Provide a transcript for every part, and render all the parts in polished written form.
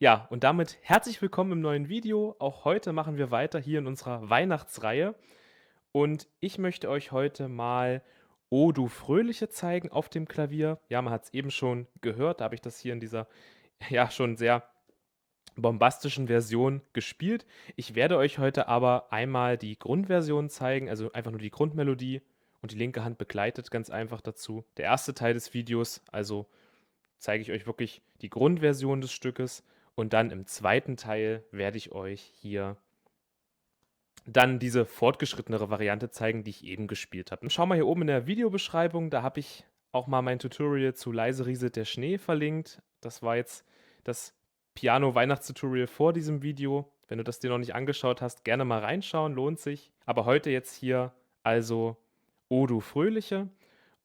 Ja, und damit herzlich willkommen im neuen Video. Auch heute machen wir weiter hier in unserer Weihnachtsreihe. Und ich möchte euch heute mal „O du Fröhliche" zeigen auf dem Klavier. Ja, man hat es eben schon gehört, da habe ich das hier in dieser, ja, schon sehr bombastischen Version gespielt. Ich werde euch heute aber einmal die Grundversion zeigen, also einfach nur die Grundmelodie, und die linke Hand begleitet ganz einfach dazu. Der erste Teil des Videos, also zeige ich euch wirklich die Grundversion des Stückes, und dann im zweiten Teil werde ich euch hier dann diese fortgeschrittenere Variante zeigen, die ich eben gespielt habe. Und schau mal hier oben in der Videobeschreibung, da habe ich auch mal mein Tutorial zu „Leise rieselt der Schnee" verlinkt. Das war jetzt das Piano-Weihnachtstutorial vor diesem Video. Wenn du das dir noch nicht angeschaut hast, gerne mal reinschauen, lohnt sich. Aber heute jetzt hier also „O du Fröhliche".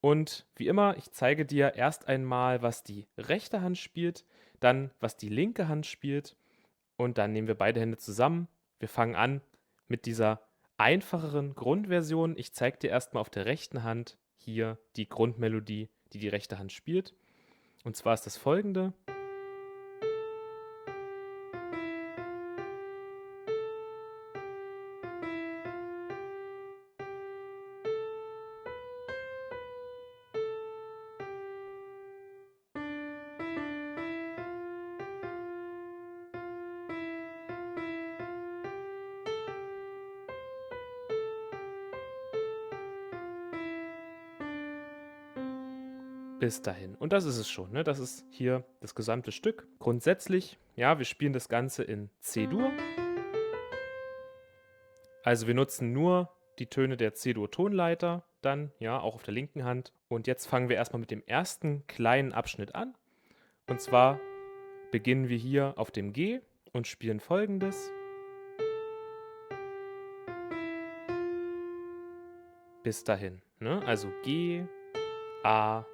Und wie immer, ich zeige dir erst einmal, was die rechte Hand spielt, dann was die linke Hand spielt, und dann nehmen wir beide Hände zusammen. Wir fangen an mit dieser einfacheren Grundversion. Ich zeige dir erst mal auf der rechten Hand hier die Grundmelodie, die die rechte Hand spielt. Und zwar ist das folgende. Bis dahin. Und das ist es schon, ne? Das ist hier das gesamte Stück. Grundsätzlich, ja, wir spielen das Ganze in C-Dur. Also wir nutzen nur die Töne der C-Dur-Tonleiter dann, ja, auch auf der linken Hand. Und jetzt fangen wir erstmal mit dem ersten kleinen Abschnitt an. Und zwar beginnen wir hier auf dem G und spielen folgendes. Bis dahin, ne? Also G, A,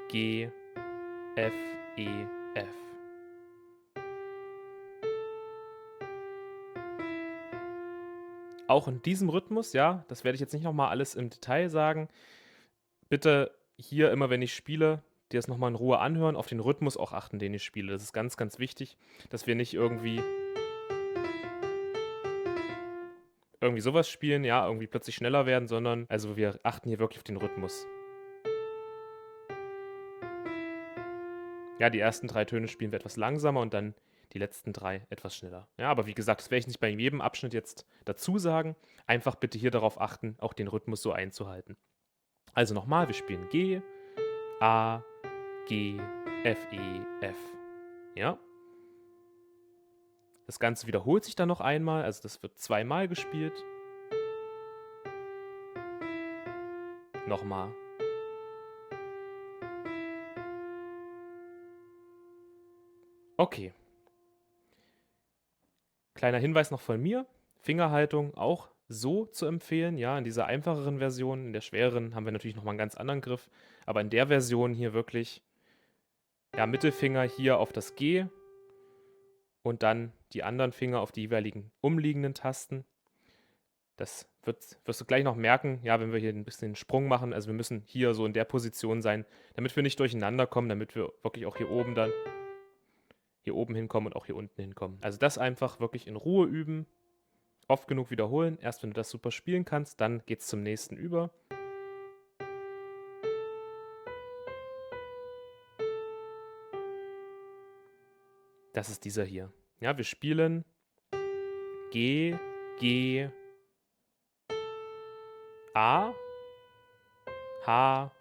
G, F, E, F. Auch in diesem Rhythmus, ja, das werde ich jetzt nicht noch mal alles im Detail sagen. Bitte hier immer, wenn ich spiele, dir das noch mal in Ruhe anhören, auf den Rhythmus auch achten, den ich spiele. Das ist ganz, ganz wichtig, dass wir nicht irgendwie sowas spielen, ja, irgendwie plötzlich schneller werden, sondern also wir achten hier wirklich auf den Rhythmus. Ja, die ersten 3 Töne spielen wir etwas langsamer und dann die letzten 3 etwas schneller. Ja, aber wie gesagt, das werde ich nicht bei jedem Abschnitt jetzt dazu sagen. Einfach bitte hier darauf achten, auch den Rhythmus so einzuhalten. Also nochmal, wir spielen G, A, G, F, E, F. Ja? Das Ganze wiederholt sich dann noch einmal, also das wird zweimal gespielt. Nochmal. Okay. Kleiner Hinweis noch von mir: Fingerhaltung auch so zu empfehlen, ja, in dieser einfacheren Version. In der schwereren haben wir natürlich noch mal 'n ganz anderen Griff, aber in der Version hier wirklich, ja, Mittelfinger hier auf das G und dann die anderen Finger auf die jeweiligen umliegenden Tasten. Das wirst du gleich noch merken, ja, wenn wir hier ein bisschen 'n Sprung machen. Also, wir müssen hier so in der Position sein, damit wir nicht durcheinander kommen, damit wir wirklich auch hier oben hinkommen und auch hier unten hinkommen. Also, das einfach wirklich in Ruhe üben. Oft genug wiederholen. Erst wenn du das super spielen kannst, dann geht's zum nächsten über. Das ist dieser hier. Ja, wir spielen G, G, A, H,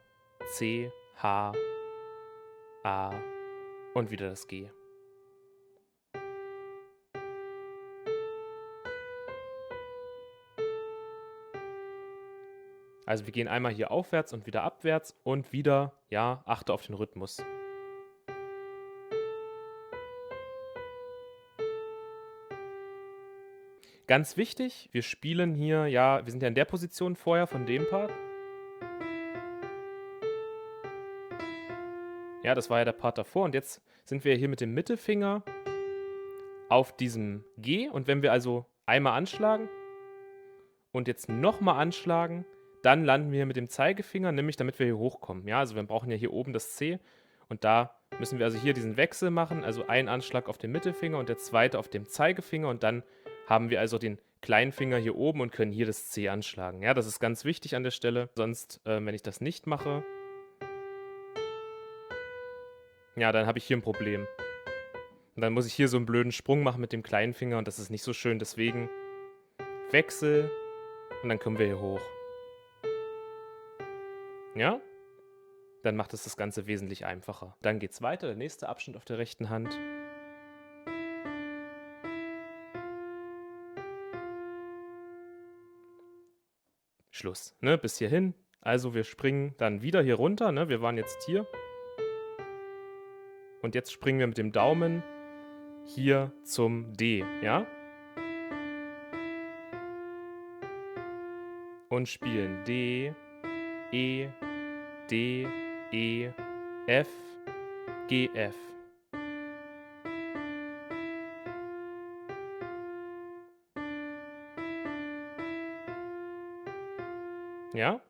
C, H, A und wieder das G. Also wir gehen einmal hier aufwärts und wieder abwärts und wieder, ja, achte auf den Rhythmus. Ganz wichtig, wir spielen hier, ja, wir sind ja in der Position vorher von dem Part. Ja, das war ja der Part davor, und jetzt sind wir hier mit dem Mittelfinger auf diesem G, und wenn wir also einmal anschlagen und jetzt nochmal anschlagen, dann landen wir mit dem Zeigefinger, nämlich damit wir hier hochkommen. Ja, also wir brauchen ja hier oben das C, Und da müssen wir also hier diesen Wechsel machen, also ein Anschlag auf den Mittelfinger und der zweite auf dem Zeigefinger und dann haben wir also den kleinen Finger hier oben und können hier das C anschlagen. Ja, das ist ganz wichtig an der Stelle, sonst, wenn ich das nicht mache, ja, dann habe ich hier ein Problem. Und dann muss ich hier so einen blöden Sprung machen mit dem kleinen Finger und das ist nicht so schön, deswegen Wechsel und dann kommen wir hier hoch. Ja? Dann macht es das Ganze wesentlich einfacher. Dann geht's weiter, der nächste Abschnitt auf der rechten Hand. Schluss, ne, bis hierhin. Also, wir springen dann wieder hier runter, ne? Wir waren jetzt hier. Und jetzt springen wir mit dem Daumen hier zum D, ja? Und spielen D, E, D, E, F, G, F. Ja?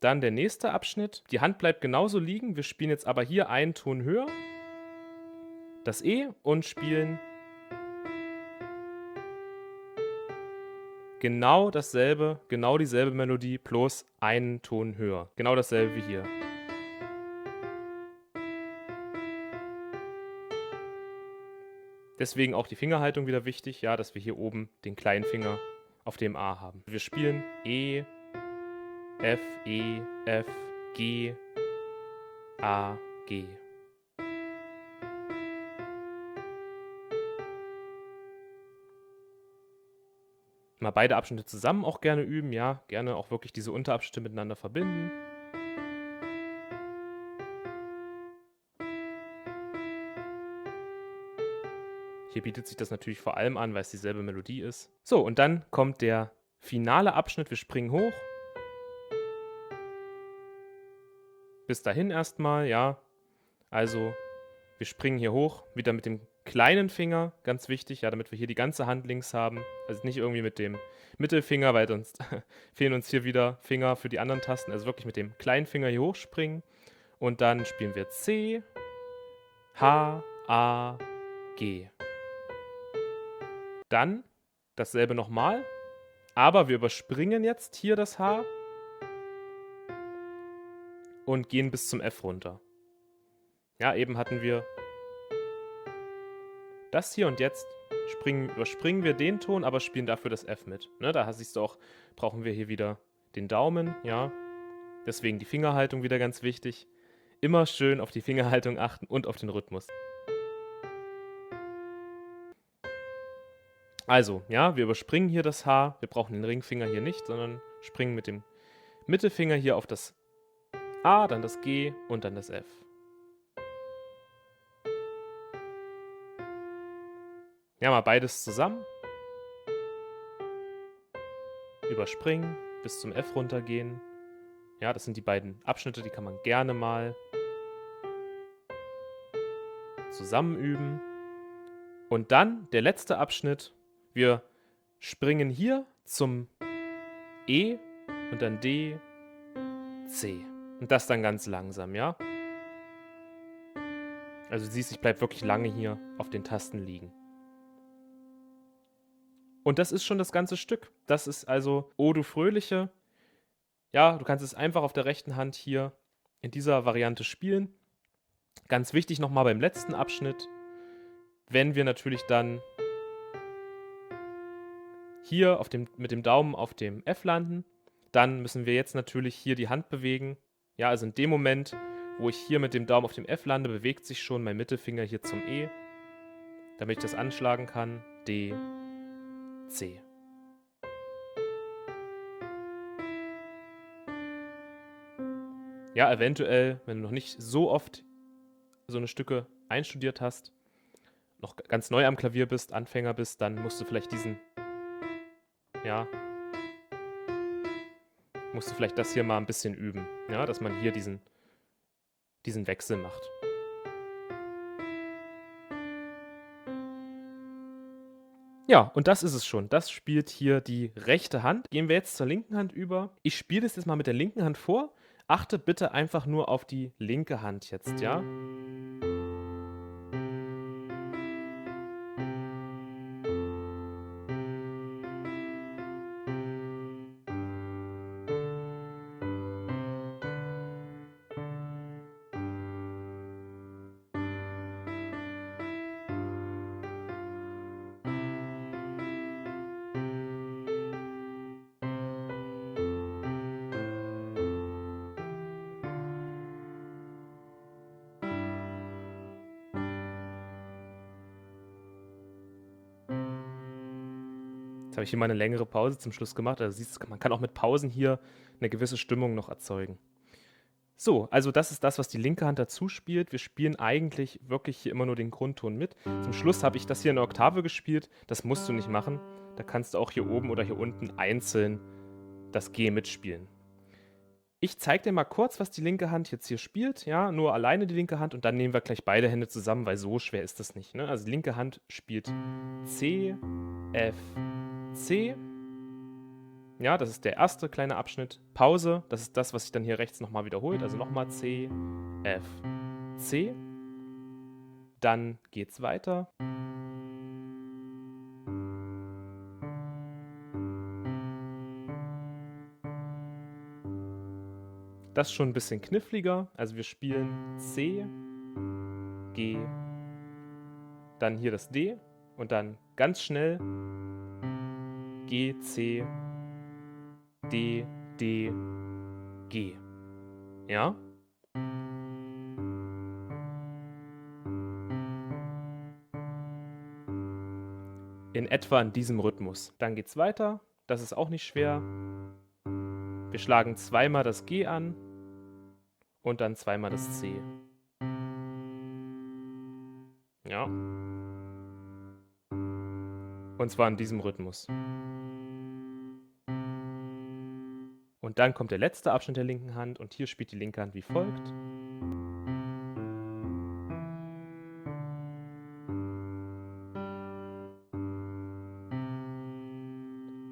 Dann der nächste Abschnitt. Die Hand bleibt genauso liegen. Wir spielen jetzt aber hier einen Ton höher, das E, und spielen genau dasselbe, genau dieselbe Melodie, bloß einen Ton höher. Genau dasselbe wie hier. Deswegen auch die Fingerhaltung wieder wichtig, ja, dass wir hier oben den kleinen Finger auf dem A haben. Wir spielen E, F, G, A, G. Mal beide Abschnitte zusammen auch gerne üben, ja, gerne auch wirklich diese Unterabschnitte miteinander verbinden. Hier bietet sich das natürlich vor allem an, weil es dieselbe Melodie ist. So, und dann kommt der finale Abschnitt. Wir springen hoch. Bis dahin erstmal, ja. Also, wir springen hier hoch, wieder mit dem kleinen Finger, ganz wichtig, ja, damit wir hier die ganze Hand links haben. Also nicht irgendwie mit dem Mittelfinger, weil sonst fehlen uns hier wieder Finger für die anderen Tasten. Also wirklich mit dem kleinen Finger hier hochspringen. Und dann spielen wir C, H, A, G. Dann dasselbe nochmal, aber wir überspringen jetzt hier das H und gehen bis zum F runter. Ja, eben hatten wir das hier und jetzt überspringen wir den Ton, aber spielen dafür das F mit. Ne, da siehst du auch, brauchen wir hier wieder den Daumen, ja. Deswegen die Fingerhaltung wieder ganz wichtig. Immer schön auf die Fingerhaltung achten und auf den Rhythmus. Also, ja, wir überspringen hier das H. Wir brauchen den Ringfinger hier nicht, sondern springen mit dem Mittelfinger hier auf das A, dann das G und dann das F. Ja, mal beides zusammen. Überspringen, bis zum F runtergehen. Ja, das sind die beiden Abschnitte, die kann man gerne mal zusammen üben. Und dann der letzte Abschnitt. Wir springen hier zum E und dann D, C. Und das dann ganz langsam, ja? Also du siehst, ich bleibe wirklich lange hier auf den Tasten liegen. Und das ist schon das ganze Stück. Das ist also O du Fröhliche. Ja, du kannst es einfach auf der rechten Hand hier in dieser Variante spielen. Ganz wichtig nochmal beim letzten Abschnitt, wenn wir natürlich dann hier mit dem Daumen auf dem F landen, dann müssen wir jetzt natürlich hier die Hand bewegen. Ja, also in dem Moment, wo ich hier mit dem Daumen auf dem F lande, bewegt sich schon mein Mittelfinger hier zum E, damit ich das anschlagen kann. D, C. Ja, eventuell, wenn du noch nicht so oft so eine Stücke einstudiert hast, noch ganz neu am Klavier bist, Anfänger bist, dann musst du vielleicht musst du vielleicht das hier mal ein bisschen üben, ja, dass man hier diesen Wechsel macht. Ja, und das ist es schon. Das spielt hier die rechte Hand. Gehen wir jetzt zur linken Hand über. Ich spiele das jetzt mal mit der linken Hand vor. Achte bitte einfach nur auf die linke Hand jetzt, ja? Jetzt habe ich hier mal eine längere Pause zum Schluss gemacht. Also siehst du, man kann auch mit Pausen hier eine gewisse Stimmung noch erzeugen. So, also das ist das, was die linke Hand dazu spielt. Wir spielen eigentlich wirklich hier immer nur den Grundton mit. Zum Schluss habe ich das hier in der Oktave gespielt. Das musst du nicht machen. Da kannst du auch hier oben oder hier unten einzeln das G mitspielen. Ich zeige dir mal kurz, was die linke Hand jetzt hier spielt. Ja, nur alleine die linke Hand und dann nehmen wir gleich beide Hände zusammen, weil so schwer ist das nicht. Ne? Also die linke Hand spielt C, F, C. Ja, das ist der erste kleine Abschnitt. Pause, das ist das, was sich dann hier rechts nochmal wiederholt. Also nochmal C, F, C. Dann geht's weiter. Das ist schon ein bisschen kniffliger. Also wir spielen C, G, dann hier das D und dann ganz schnell G, C, D, D, G. Ja? In etwa in diesem Rhythmus. Dann geht's weiter. Das ist auch nicht schwer. Wir schlagen zweimal das G an und dann zweimal das C. Ja. Und zwar in diesem Rhythmus. Und dann kommt der letzte Abschnitt der linken Hand und hier spielt die linke Hand wie folgt.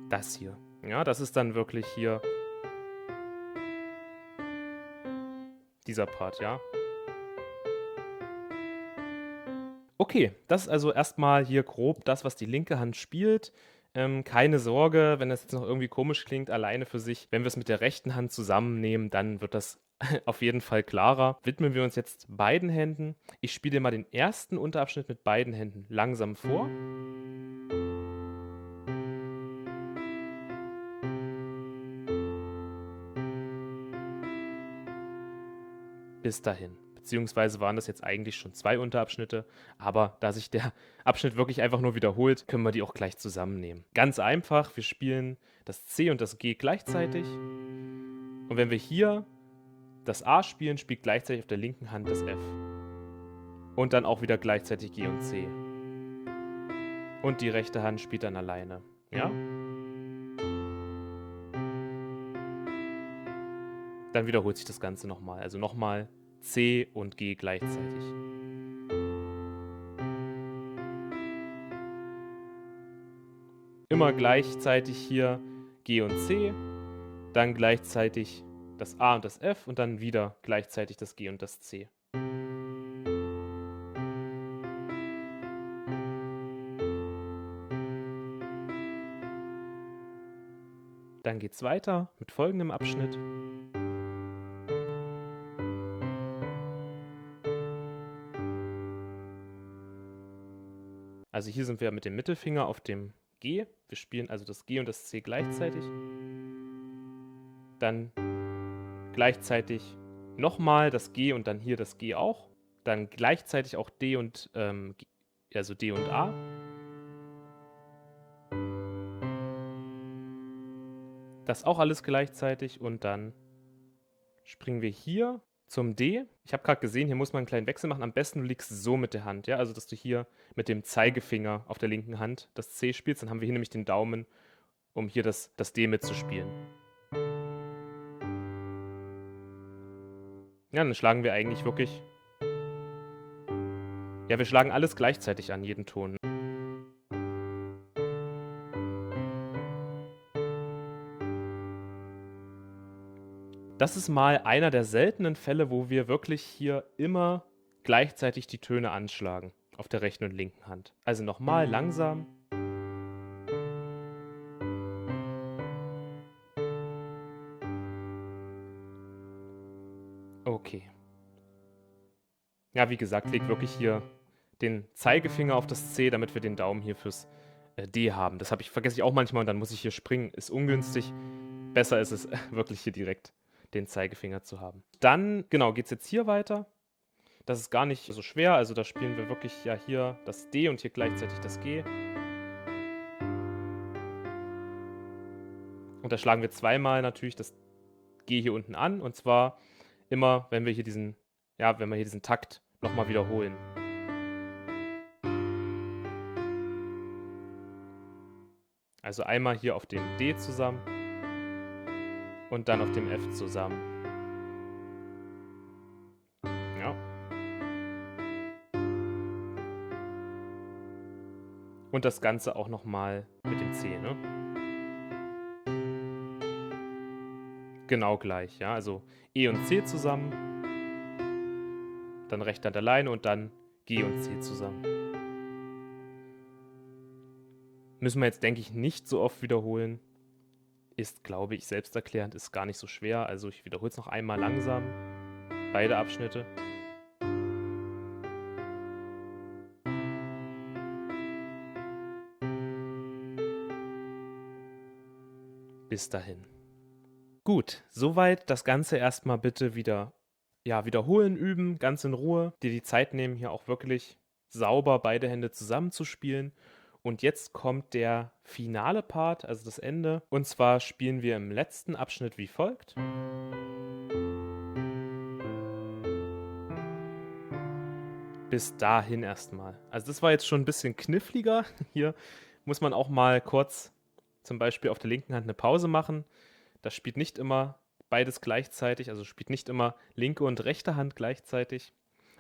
Das hier. Ja, das ist dann wirklich hier dieser Part, ja. Okay, das ist also erstmal hier grob das, was die linke Hand spielt. Keine Sorge, wenn das jetzt noch irgendwie komisch klingt, alleine für sich. Wenn wir es mit der rechten Hand zusammennehmen, dann wird das auf jeden Fall klarer. Widmen wir uns jetzt beiden Händen. Ich spiele mal den ersten Unterabschnitt mit beiden Händen langsam vor. Bis dahin. Beziehungsweise waren das jetzt eigentlich schon 2 Unterabschnitte, aber da sich der Abschnitt wirklich einfach nur wiederholt, können wir die auch gleich zusammennehmen. Ganz einfach, wir spielen das C und das G gleichzeitig. Und wenn wir hier das A spielen, spielt gleichzeitig auf der linken Hand das F. Und dann auch wieder gleichzeitig G und C. Und die rechte Hand spielt dann alleine. Ja? Dann wiederholt sich das Ganze nochmal. Also nochmal C und G gleichzeitig. Immer gleichzeitig hier G und C, dann gleichzeitig das A und das F und dann wieder gleichzeitig das G und das C. Dann geht's weiter mit folgendem Abschnitt. Also hier sind wir mit dem Mittelfinger auf dem G. Wir spielen also das G und das C gleichzeitig. Dann gleichzeitig nochmal das G und dann hier das G auch. Dann gleichzeitig auch D und also D und A. Das auch alles gleichzeitig und dann springen wir hier zum D. Ich habe gerade gesehen, hier muss man einen kleinen Wechsel machen. Am besten du liegst so mit der Hand, ja, also dass du hier mit dem Zeigefinger auf der linken Hand das C spielst. Dann haben wir hier nämlich den Daumen, um hier das D mitzuspielen. Ja, dann schlagen wir eigentlich wirklich... Ja, wir schlagen alles gleichzeitig an, jeden Ton. Das ist mal einer der seltenen Fälle, wo wir wirklich hier immer gleichzeitig die Töne anschlagen auf der rechten und linken Hand. Also nochmal langsam. Okay. Ja, wie gesagt, leg wirklich hier den Zeigefinger auf das C, damit wir den Daumen hier fürs D haben. Das vergesse ich auch manchmal und dann muss ich hier springen. Ist ungünstig. Besser ist es, wirklich hier direkt den Zeigefinger zu haben. Dann, genau, geht es jetzt hier weiter. Das ist gar nicht so schwer. Also da spielen wir wirklich ja hier das D und hier gleichzeitig das G. Und da schlagen wir zweimal natürlich das G hier unten an. Und zwar immer, wenn wir hier diesen Takt nochmal wiederholen. Also einmal hier auf dem D zusammen und dann auf dem F zusammen. Ja. Und das Ganze auch nochmal mit dem C, ne? Genau gleich, ja. Also E und C zusammen, dann rechte Hand alleine und dann G und C zusammen. Müssen wir jetzt, denke ich, nicht so oft wiederholen. Ist, glaube ich, selbsterklärend, ist gar nicht so schwer. Also ich wiederhole es noch einmal langsam. Beide Abschnitte. Bis dahin. Gut, soweit das Ganze erstmal bitte wieder wiederholen, üben, ganz in Ruhe. Dir die Zeit nehmen, hier auch wirklich sauber beide Hände zusammenzuspielen. Und jetzt kommt der finale Part, also das Ende. Und zwar spielen wir im letzten Abschnitt wie folgt. Bis dahin erstmal. Also das war jetzt schon ein bisschen kniffliger. Hier muss man auch mal kurz zum Beispiel auf der linken Hand eine Pause machen. Das spielt nicht immer beides gleichzeitig, also spielt nicht immer linke und rechte Hand gleichzeitig.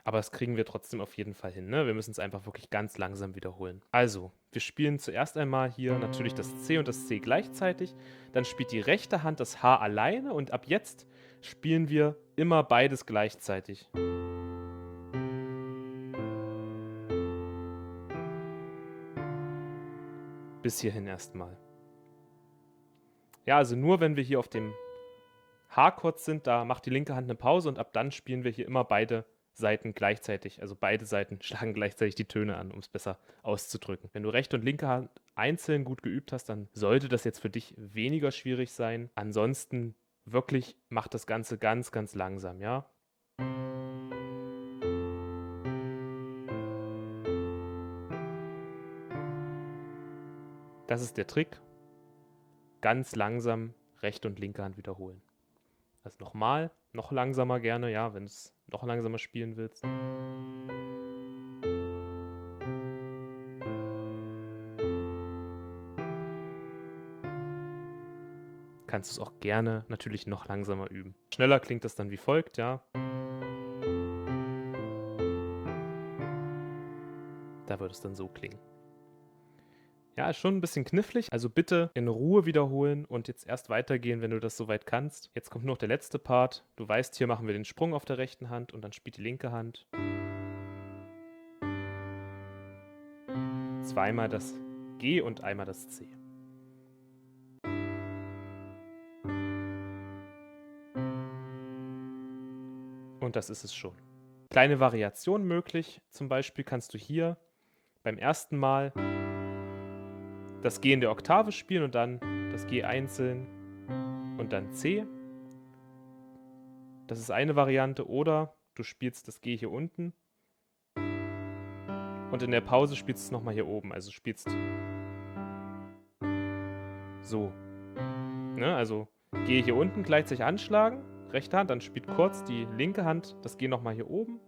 Aber das kriegen wir trotzdem auf jeden Fall hin. Ne? Wir müssen es einfach wirklich ganz langsam wiederholen. Also, wir spielen zuerst einmal hier natürlich das C und das C gleichzeitig. Dann spielt die rechte Hand das H alleine und ab jetzt spielen wir immer beides gleichzeitig. Bis hierhin erstmal. Ja, also nur wenn wir hier auf dem H-Chord sind, da macht die linke Hand eine Pause und ab dann spielen wir hier immer beide Seiten gleichzeitig. Also beide Seiten schlagen gleichzeitig die Töne an, um es besser auszudrücken. Wenn du rechte und linke Hand einzeln gut geübt hast, dann sollte das jetzt für dich weniger schwierig sein. Ansonsten wirklich macht das Ganze ganz, ganz langsam, ja? Das ist der Trick. Ganz langsam rechte und linke Hand wiederholen. Also nochmal, noch langsamer gerne, ja, wenn du es noch langsamer spielen willst. Kannst du es auch gerne natürlich noch langsamer üben. Schneller klingt das dann wie folgt, ja. Da würde es dann so klingen. Ja, ist schon ein bisschen knifflig, also bitte in Ruhe wiederholen und jetzt erst weitergehen, wenn du das soweit kannst. Jetzt kommt noch der letzte Part. Du weißt, hier machen wir den Sprung auf der rechten Hand und dann spielt die linke Hand. Zweimal das G und einmal das C. Und das ist es schon. Kleine Variation möglich. Zum Beispiel kannst du hier beim ersten Mal das G in der Oktave spielen und dann das G einzeln und dann C. Das ist eine Variante. Oder du spielst das G hier unten und in der Pause spielst du es nochmal hier oben. Also spielst so. Ne? Also G hier unten gleichzeitig anschlagen, rechte Hand, dann spielt kurz die linke Hand das G nochmal hier oben.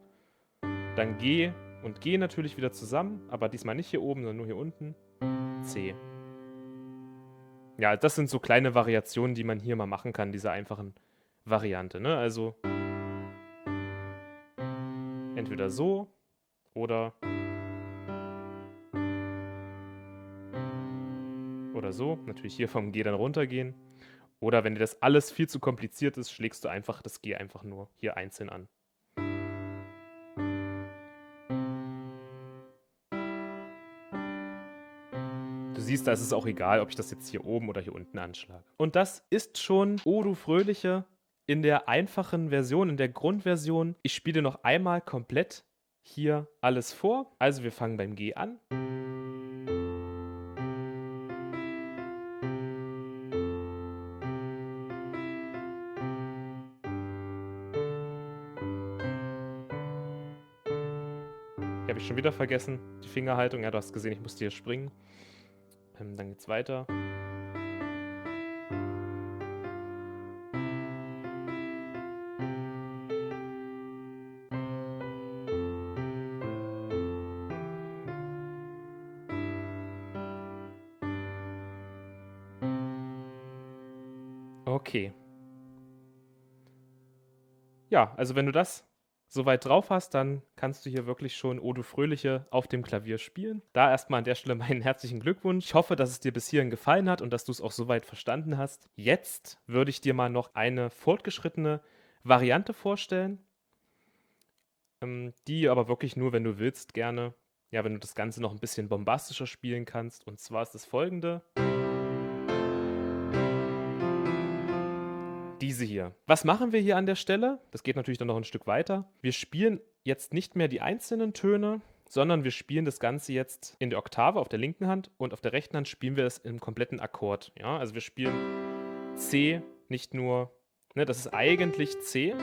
Dann G und G natürlich wieder zusammen, aber diesmal nicht hier oben, sondern nur hier unten. C. Ja, das sind so kleine Variationen, die man hier mal machen kann, dieser einfachen Variante. Ne? Also entweder so oder so. Natürlich hier vom G dann runtergehen. Oder wenn dir das alles viel zu kompliziert ist, schlägst du einfach das G einfach nur hier einzeln an. Du siehst, da ist es auch egal, ob ich das jetzt hier oben oder hier unten anschlage. Und das ist schon O du Fröhliche in der einfachen Version, in der Grundversion. Ich spiele noch einmal komplett hier alles vor. Also wir fangen beim G an. Hier habe ich schon wieder vergessen, die Fingerhaltung. Ja, du hast gesehen, ich musste hier springen. Dann geht's weiter. Okay. Ja, also wenn du das soweit drauf hast, dann kannst du hier wirklich schon O du Fröhliche auf dem Klavier spielen. Da erstmal an der Stelle meinen herzlichen Glückwunsch. Ich hoffe, dass es dir bis hierhin gefallen hat und dass du es auch soweit verstanden hast. Jetzt würde ich dir mal noch eine fortgeschrittene Variante vorstellen, die aber wirklich nur, wenn du willst, gerne, ja, wenn du das Ganze noch ein bisschen bombastischer spielen kannst. Und zwar ist das folgende. Diese hier. Was machen wir hier an der Stelle? Das geht natürlich dann noch ein Stück weiter. Wir spielen jetzt nicht mehr die einzelnen Töne, sondern wir spielen das Ganze jetzt in der Oktave auf der linken Hand und auf der rechten Hand spielen wir es im kompletten Akkord. Ja, also wir spielen C nicht nur, ne, das ist eigentlich C,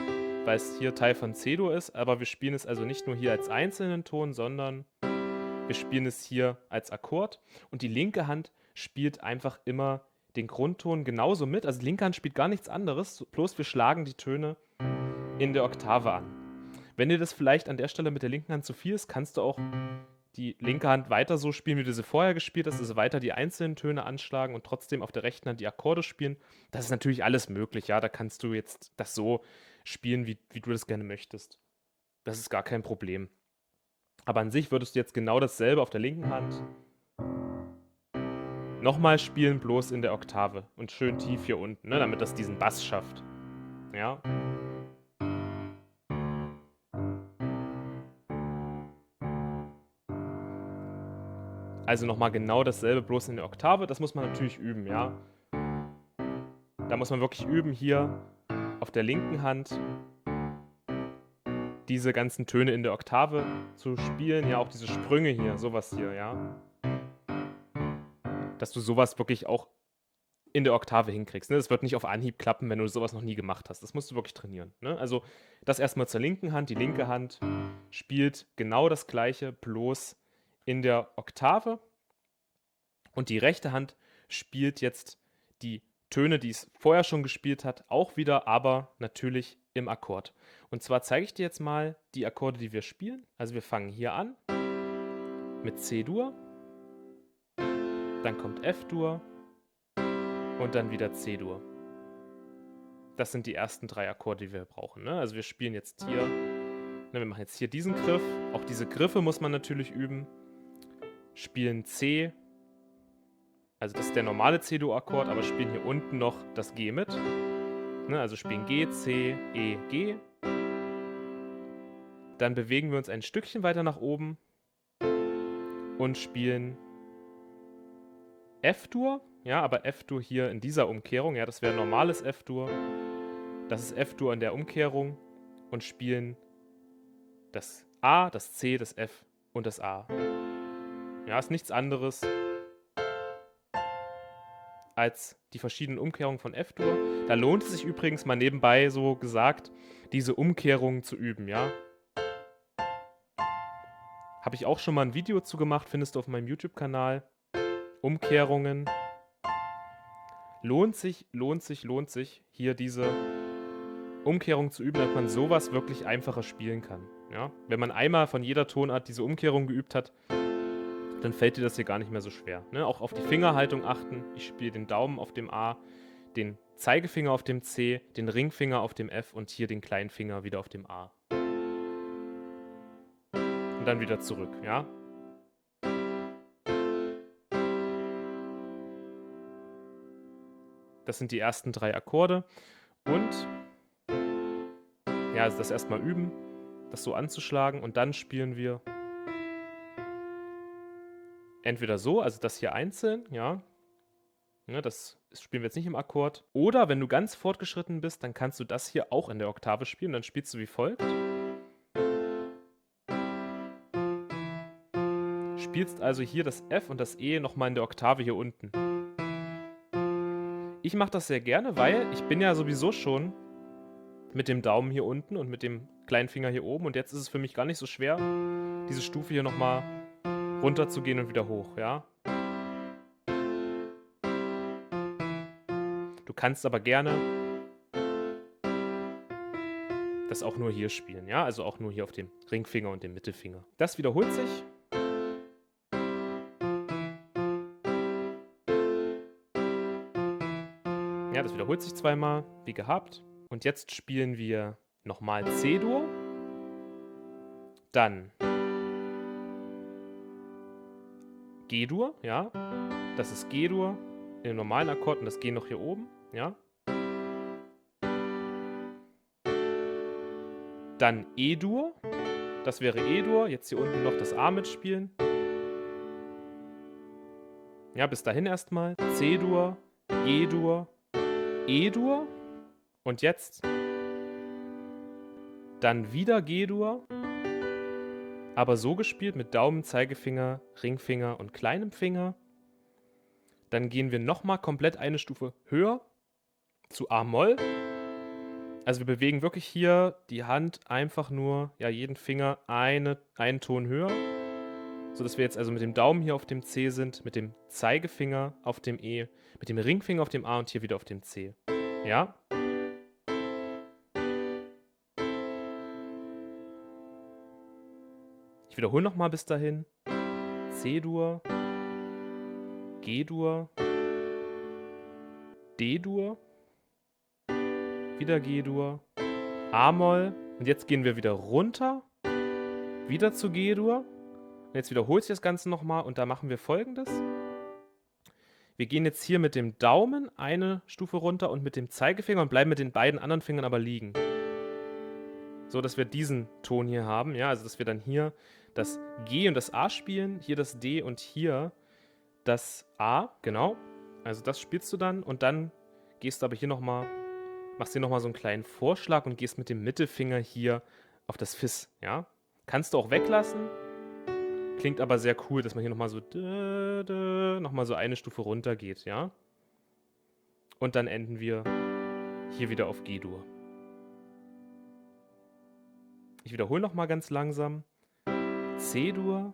weil es hier Teil von C-Dur ist, aber wir spielen es also nicht nur hier als einzelnen Ton, sondern wir spielen es hier als Akkord und die linke Hand spielt einfach immer den Grundton genauso mit. Also die linke Hand spielt gar nichts anderes, bloß wir schlagen die Töne in der Oktave an. Wenn dir das vielleicht an der Stelle mit der linken Hand zu viel ist, kannst du auch die linke Hand weiter so spielen, wie du sie vorher gespielt hast, also weiter die einzelnen Töne anschlagen und trotzdem auf der rechten Hand die Akkorde spielen. Das ist natürlich alles möglich, ja, da kannst du jetzt das so spielen, wie du das gerne möchtest. Das ist gar kein Problem. Aber an sich würdest du jetzt genau dasselbe auf der linken Hand nochmal spielen, bloß in der Oktave und schön tief hier unten, ne, damit das diesen Bass schafft. Ja. Also nochmal genau dasselbe, bloß in der Oktave. Das muss man natürlich üben, ja. Da muss man wirklich üben, hier auf der linken Hand diese ganzen Töne in der Oktave zu spielen. Ja, auch diese Sprünge hier, sowas hier, ja. Dass du sowas wirklich auch in der Oktave hinkriegst. Ne? Das wird nicht auf Anhieb klappen, wenn du sowas noch nie gemacht hast. Das musst du wirklich trainieren. Ne? Also das erstmal zur linken Hand. Die linke Hand spielt genau das gleiche, bloß in der Oktave. Und die rechte Hand spielt jetzt die Töne, die es vorher schon gespielt hat, auch wieder, aber natürlich im Akkord. Und zwar zeige ich dir jetzt mal die Akkorde, die wir spielen. Also wir fangen hier an mit C-Dur, dann kommt F-Dur und dann wieder C-Dur. Das sind die ersten 3 Akkorde, die wir brauchen. Ne? Also wir spielen jetzt hier, ne, wir machen jetzt hier diesen Griff. Auch diese Griffe muss man natürlich üben. Spielen C, also das ist der normale C-Dur-Akkord, aber spielen hier unten noch das G mit. Ne? Also spielen G, C, E, G. Dann bewegen wir uns ein Stückchen weiter nach oben und spielen F-Dur. Ja, aber F-Dur hier in dieser Umkehrung. Ja, das wäre normales F-Dur. Das ist F-Dur in der Umkehrung und spielen das A, das C, das F und das A. Ja, ist nichts anderes als die verschiedenen Umkehrungen von F-Dur. Da lohnt es sich übrigens mal nebenbei so gesagt, diese Umkehrungen zu üben, ja. Habe ich auch schon mal ein Video zu gemacht, findest du auf meinem YouTube-Kanal. Umkehrungen. Lohnt sich, hier diese Umkehrung zu üben, damit man sowas wirklich einfacher spielen kann. Ja? Wenn man einmal von jeder Tonart diese Umkehrung geübt hat, dann fällt dir das hier gar nicht mehr so schwer. Ne? Auch auf die Fingerhaltung achten. Ich spiele den Daumen auf dem A, den Zeigefinger auf dem C, den Ringfinger auf dem F und hier den kleinen Finger wieder auf dem A. Und dann wieder zurück, ja? Das sind die ersten 3 Akkorde. Und ja, also das erstmal üben, das so anzuschlagen. Und dann spielen wir entweder so, also das hier einzeln, ja. Ne, das spielen wir jetzt nicht im Akkord. Oder wenn du ganz fortgeschritten bist, dann kannst du das hier auch in der Oktave spielen. Dann spielst du wie folgt. Spielst also hier das F und das E nochmal in der Oktave hier unten. Ich mache das sehr gerne, weil ich bin ja sowieso schon mit dem Daumen hier unten und mit dem kleinen Finger hier oben. Und jetzt ist es für mich gar nicht so schwer, diese Stufe hier nochmal runter zu gehen und wieder hoch, ja. Du kannst aber gerne das auch nur hier spielen, ja. Also auch nur hier auf dem Ringfinger und dem Mittelfinger. Das wiederholt sich. Ja, das wiederholt sich zweimal, wie gehabt. Und jetzt spielen wir nochmal C-Dur. Dann G-Dur, ja. Das ist G-Dur in dem normalen Akkord und das G noch hier oben, ja. Dann E-Dur. Das wäre E-Dur. Jetzt hier unten noch das A mitspielen. Ja, bis dahin erstmal. C-Dur, G-Dur, E-Dur. Und jetzt dann wieder G-Dur. Aber so gespielt mit Daumen, Zeigefinger, Ringfinger und kleinem Finger. Dann gehen wir nochmal komplett eine Stufe höher zu A-Moll. Also wir bewegen wirklich hier die Hand einfach nur, ja, jeden Finger einen Ton höher. Sodass wir jetzt also mit dem Daumen hier auf dem C sind, mit dem Zeigefinger auf dem E, mit dem Ringfinger auf dem A und hier wieder auf dem C. Ja? Ich wiederhole nochmal bis dahin. C-Dur, G-Dur, D-Dur, wieder G-Dur, A-Moll und jetzt gehen wir wieder runter, wieder zu G-Dur und jetzt wiederholt sich das Ganze nochmal und da machen wir Folgendes. Wir gehen jetzt hier mit dem Daumen eine Stufe runter und mit dem Zeigefinger und bleiben mit den beiden anderen Fingern aber liegen. So, dass wir diesen Ton hier haben, ja, also dass wir dann hier das G und das A spielen, hier das D und hier das A, genau. Also das spielst du dann und dann gehst du aber hier nochmal, machst hier nochmal so einen kleinen Vorschlag und gehst mit dem Mittelfinger hier auf das Fis, ja. Kannst du auch weglassen, klingt aber sehr cool, dass man hier nochmal so nochmal so eine Stufe runter geht, ja. Und dann enden wir hier wieder auf G-Dur. Ich wiederhole nochmal ganz langsam. C-Dur,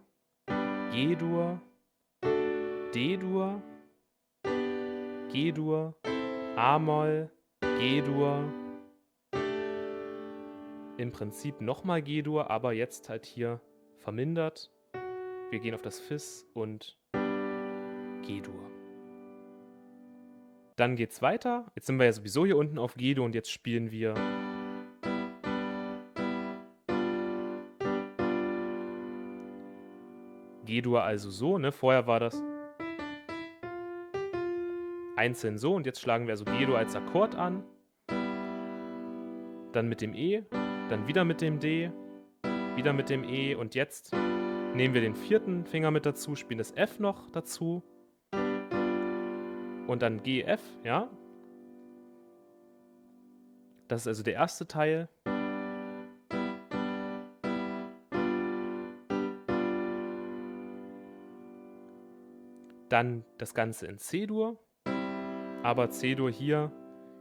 G-Dur, D-Dur, G-Dur, A-Moll, G-Dur. Im Prinzip nochmal G-Dur, aber jetzt halt hier vermindert. Wir gehen auf das Fis und G-Dur. Dann geht's weiter. Jetzt sind wir ja sowieso hier unten auf G-Dur und jetzt spielen wir G-Dur also so, ne? Vorher war das einzeln so und jetzt schlagen wir also G-Dur als Akkord an. Dann mit dem E, dann wieder mit dem D, wieder mit dem E und jetzt nehmen wir den vierten Finger mit dazu, spielen das F noch dazu und dann G, F, ja. Das ist also der erste Teil. Dann das Ganze in C-Dur, aber C-Dur hier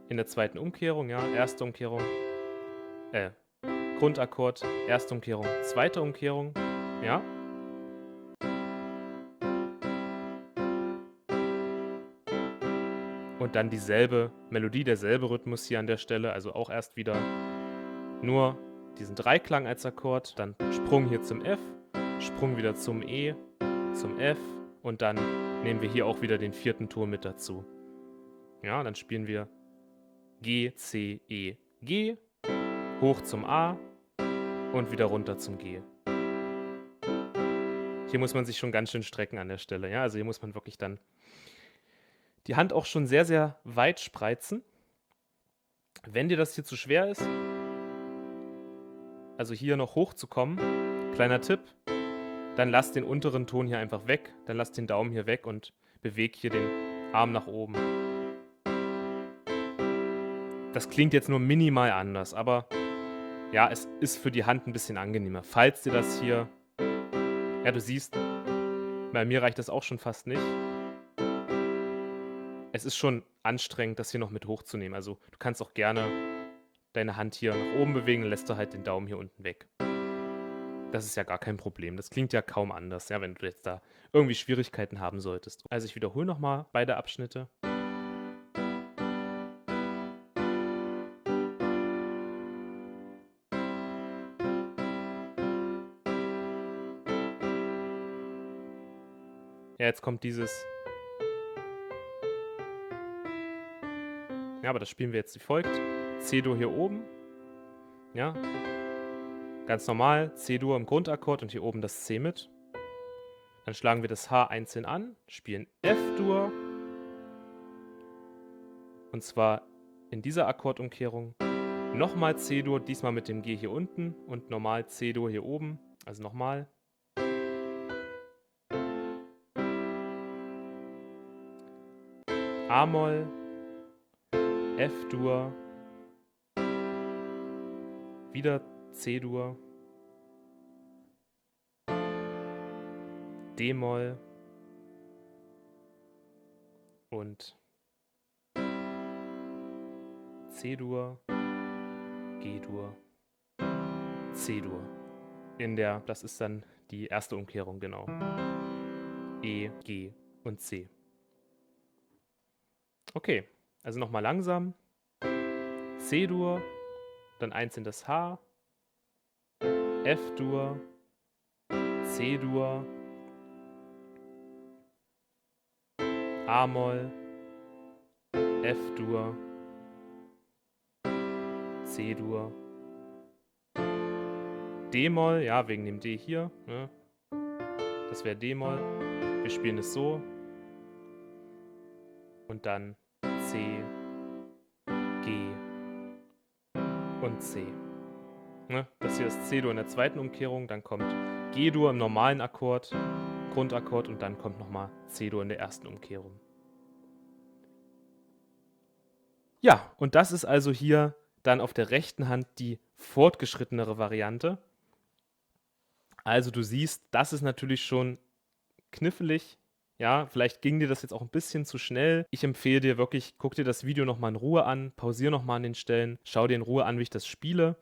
in der zweiten Umkehrung, ja, erste Umkehrung, Grundakkord, erste Umkehrung, zweite Umkehrung, ja. Und dann dieselbe Melodie, derselbe Rhythmus hier an der Stelle, also auch erst wieder nur diesen Dreiklang als Akkord, dann Sprung hier zum F, Sprung wieder zum E, zum F und dann nehmen wir hier auch wieder den vierten Ton mit dazu. Ja, dann spielen wir G, C, E, G, hoch zum A und wieder runter zum G. Hier muss man sich schon ganz schön strecken an der Stelle, ja, also hier muss man wirklich dann die Hand auch schon sehr, sehr weit spreizen. Wenn dir das hier zu schwer ist, also hier noch hochzukommen, kleiner Tipp, dann lass den unteren Ton hier einfach weg, dann lass den Daumen hier weg und beweg hier den Arm nach oben. Das klingt jetzt nur minimal anders, aber ja, es ist für die Hand ein bisschen angenehmer. Falls dir das hier, ja, du siehst, bei mir reicht das auch schon fast nicht. Es ist schon anstrengend, das hier noch mit hochzunehmen. Also du kannst auch gerne deine Hand hier nach oben bewegen, dann lässt du halt den Daumen hier unten weg. Das ist ja gar kein Problem. Das klingt ja kaum anders, ja, wenn du jetzt da irgendwie Schwierigkeiten haben solltest. Also ich wiederhole nochmal beide Abschnitte. Ja, jetzt kommt dieses. Ja, aber das spielen wir jetzt wie folgt. C-Dur hier oben. Ja. Ganz normal. C-Dur im Grundakkord und hier oben das C mit. Dann schlagen wir das H einzeln an, spielen F-Dur. Und zwar in dieser Akkordumkehrung nochmal C-Dur, diesmal mit dem G hier unten und normal C-Dur hier oben. Also nochmal. A-Moll, F-Dur, wieder C-Dur, D-Moll und C-Dur, G-Dur, C-Dur. Das ist dann die erste Umkehrung, genau. E, G und C. Okay, also nochmal langsam. C-Dur, dann einzeln das H, F-Dur, C-Dur, A-Moll, F-Dur, C-Dur, D-Moll, ja, wegen dem D hier, ne? Das wäre D-Moll. Wir spielen es so. Und dann C, G und C. Ne? Das hier ist C-Dur in der zweiten Umkehrung, dann kommt G-Dur im normalen Akkord, Grundakkord und dann kommt nochmal C-Dur in der ersten Umkehrung. Ja, und das ist also hier dann auf der rechten Hand die fortgeschrittenere Variante. Also du siehst, das ist natürlich schon knifflig. Ja, vielleicht ging dir das jetzt auch ein bisschen zu schnell. Ich empfehle dir wirklich, guck dir das Video nochmal in Ruhe an, pausier nochmal an den Stellen, schau dir in Ruhe an, wie ich das spiele.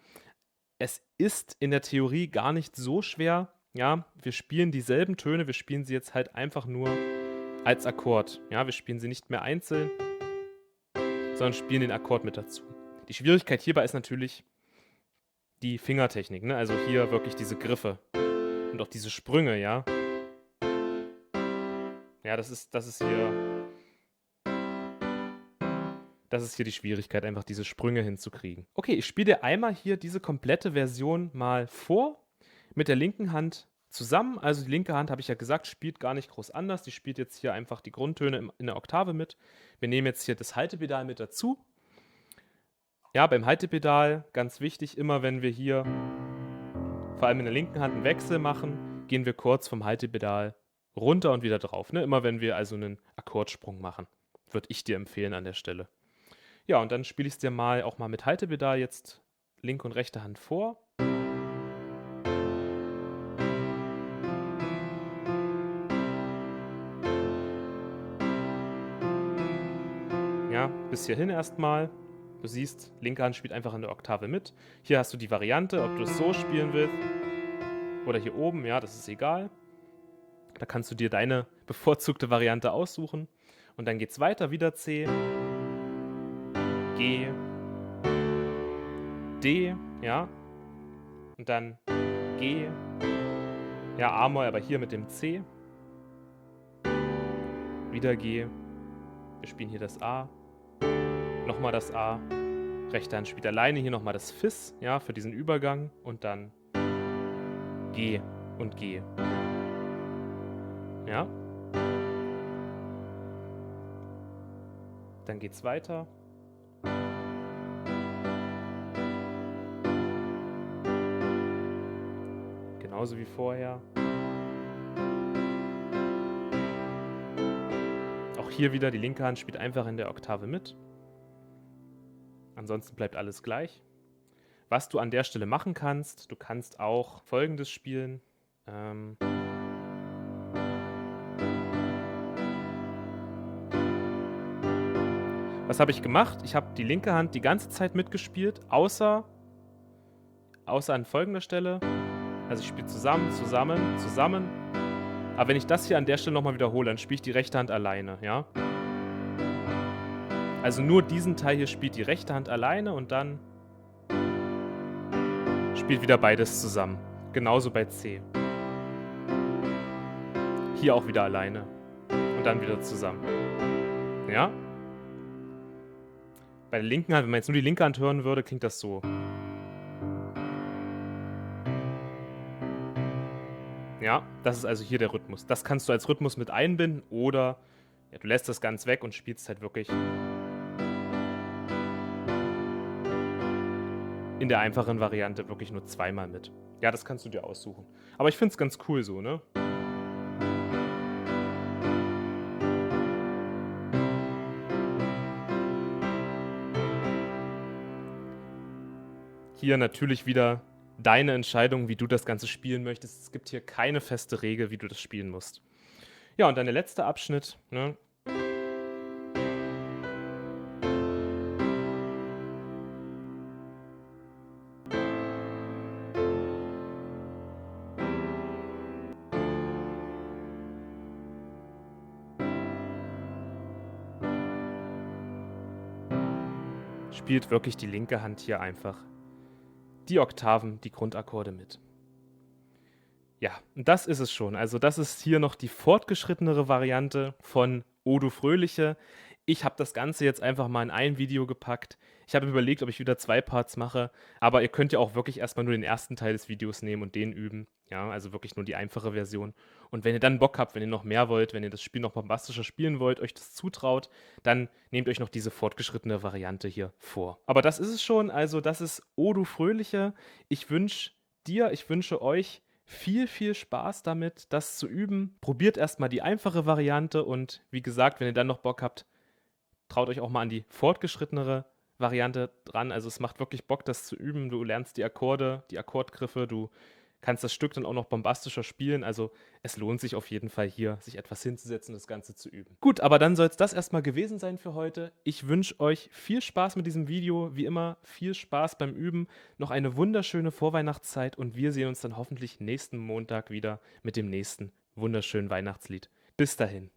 Es ist in der Theorie gar nicht so schwer. Ja, wir spielen dieselben Töne, wir spielen sie jetzt halt einfach nur als Akkord. Ja, wir spielen sie nicht mehr einzeln, sondern spielen den Akkord mit dazu. Die Schwierigkeit hierbei ist natürlich die Fingertechnik, ne? Also hier wirklich diese Griffe und auch diese Sprünge, ja. Ja, das ist hier die Schwierigkeit, einfach diese Sprünge hinzukriegen. Okay, ich spiele dir einmal hier diese komplette Version mal vor, mit der linken Hand zusammen. Also die linke Hand, habe ich ja gesagt, spielt gar nicht groß anders. Die spielt jetzt hier einfach die Grundtöne in der Oktave mit. Wir nehmen jetzt hier das Haltepedal mit dazu. Ja, beim Haltepedal, ganz wichtig, immer wenn wir hier, vor allem in der linken Hand, einen Wechsel machen, gehen wir kurz vom Haltepedal runter und wieder drauf. Ne? Immer wenn wir also einen Akkordsprung machen, würde ich dir empfehlen an der Stelle. Ja, und dann spiele ich es dir auch mal mit Haltepedal jetzt linke und rechte Hand vor. Ja, bis hierhin erstmal. Du siehst, linke Hand spielt einfach in der Oktave mit. Hier hast du die Variante, ob du es so spielen willst oder hier oben, ja, das ist egal. Da kannst du dir deine bevorzugte Variante aussuchen. Und dann geht es weiter, wieder C, G, D, ja. Und dann G, ja, A-Moll, aber hier mit dem C. Wieder G. Wir spielen hier das A. Nochmal das A. Rechte Hand spielt alleine hier nochmal das Fis, ja, für diesen Übergang. Und dann G und G. Ja. Dann geht's weiter. Genauso wie vorher. Auch hier wieder, die linke Hand spielt einfach in der Oktave mit. Ansonsten bleibt alles gleich. Was du an der Stelle machen kannst, du kannst auch Folgendes spielen. Was habe ich gemacht? Ich habe die linke Hand die ganze Zeit mitgespielt, außer an folgender Stelle. Also ich spiele zusammen, zusammen, zusammen. Aber wenn ich das hier an der Stelle nochmal wiederhole, dann spiele ich die rechte Hand alleine, ja? Also nur diesen Teil hier spielt die rechte Hand alleine und dann spielt wieder beides zusammen. Genauso bei C. Hier auch wieder alleine. Und dann wieder zusammen. Ja? Bei der linken Hand, wenn man jetzt nur die linke Hand hören würde, klingt das so. Ja, das ist also hier der Rhythmus. Das kannst du als Rhythmus mit einbinden oder ja, du lässt das ganz weg und spielst halt wirklich in der einfachen Variante wirklich nur zweimal mit. Ja, das kannst du dir aussuchen. Aber ich finde es ganz cool so, ne? Hier natürlich wieder deine Entscheidung, wie du das Ganze spielen möchtest. Es gibt hier keine feste Regel, wie du das spielen musst. Ja, und dann der letzte Abschnitt, ne? Spielt wirklich die linke Hand hier einfach die Oktaven, die Grundakkorde mit. Ja, und das ist es schon. Also das ist hier noch die fortgeschrittenere Variante von O du Fröhliche. Ich habe das Ganze jetzt einfach mal in ein Video gepackt. Ich habe überlegt, ob ich wieder 2 Parts mache, aber ihr könnt ja auch wirklich erstmal nur den ersten Teil des Videos nehmen und den üben. Ja, also wirklich nur die einfache Version. Und wenn ihr dann Bock habt, wenn ihr noch mehr wollt, wenn ihr das Spiel noch bombastischer spielen wollt, euch das zutraut, dann nehmt euch noch diese fortgeschrittene Variante hier vor. Aber das ist es schon. Also das ist O du Fröhliche. Ich wünsche euch viel, viel Spaß damit, das zu üben. Probiert erstmal die einfache Variante und wie gesagt, wenn ihr dann noch Bock habt, traut euch auch mal an die fortgeschrittenere Variante dran. Also es macht wirklich Bock, das zu üben. Du lernst die Akkorde, die Akkordgriffe, du kannst das Stück dann auch noch bombastischer spielen. Also es lohnt sich auf jeden Fall hier, sich etwas hinzusetzen und das Ganze zu üben. Gut, aber dann soll es das erstmal gewesen sein für heute. Ich wünsche euch viel Spaß mit diesem Video. Wie immer, viel Spaß beim Üben. Noch eine wunderschöne Vorweihnachtszeit und wir sehen uns dann hoffentlich nächsten Montag wieder mit dem nächsten wunderschönen Weihnachtslied. Bis dahin.